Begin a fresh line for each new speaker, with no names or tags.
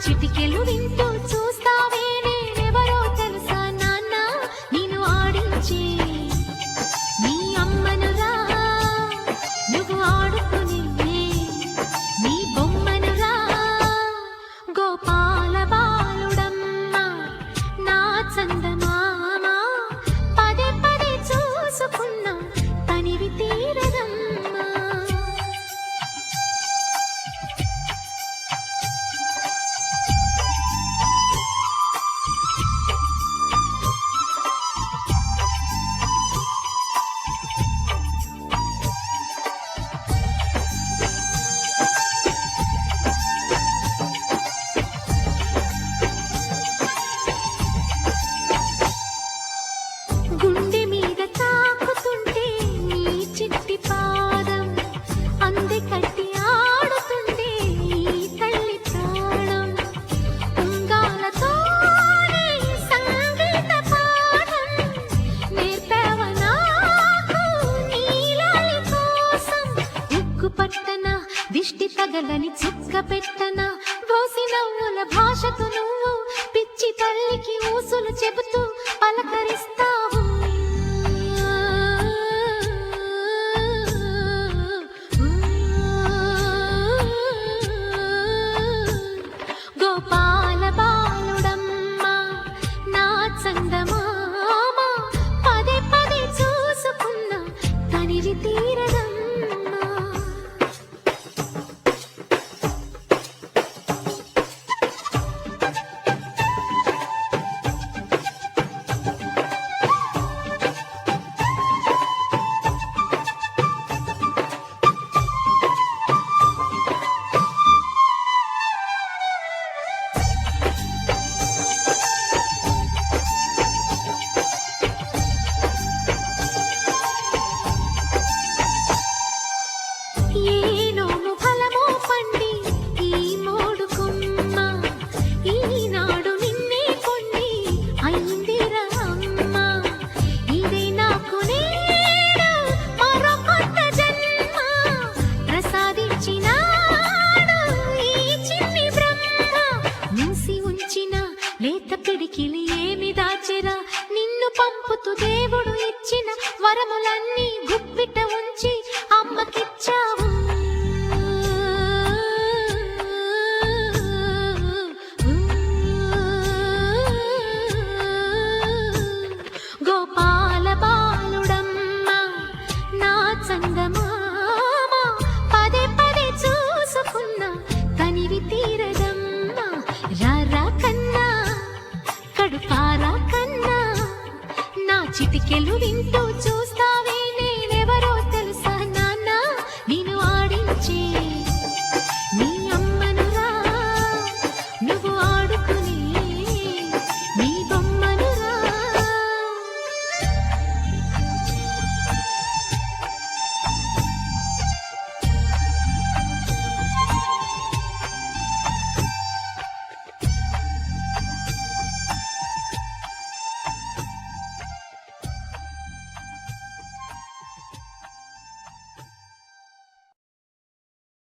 చిటికెలు వింటూ చూస్తావే నేనెవరో తెలుసా నాన్న నిన్ను ఆడించి నీ అమ్మనురా నువ్వు ఆడుకుని నీ బొమ్మనురా గోపాల బాలుడమ్మ నా చందమామ పదే పదే చూసుకున్నా తనివి తీరదమ్మా గుండె మీద తాకుతుంటే నీ చిట్టి పాదం అంది కట్టి ఆడుతుంటే ఈ తల్లి ప్రాణం ఉంగాలతోనే సంగీత పాఠం నేర్పావ నాకు నీలాలి కోసం ఉక్కు పట్టన దిష్టి తగలని చుక్క పెట్టన బోసి నవ్వుల భాషతో నువ్వు పిచ్చి తల్లికి ఊసులు చెబుతూ పలకరిస్తావు గోపాల బాలుడమ్మ నా చందమామ పదే పదే చూసుకున్నా తనివి తీరదమ్మా ఏనోము ఫలమో పండి ఈ మోడు కొమ్మ ఈనాడు నిన్నే కొన్ని అయిందిరా అమ్మ ఇదే నాకు నేడు మరో కొత్త జన్మ ప్రసాదించినాడు ఈ చిన్ని బ్రహ్మ మూసి ఉంచిన లేత పిడికిలి ఏమి దాచెరా నిన్ను పంపుతూ దేవుడు ఇచ్చిన వరములన్నీ గుప్పిట ఉంచి అమ్మకిచ్చావు గోపాల బాలుడమ్మ నా చందమామ పదే పదే చూసుకున్నా తనివి తీరదమ్మా రారా కన్నా కడుపారా కన్నా నా చిటికెలు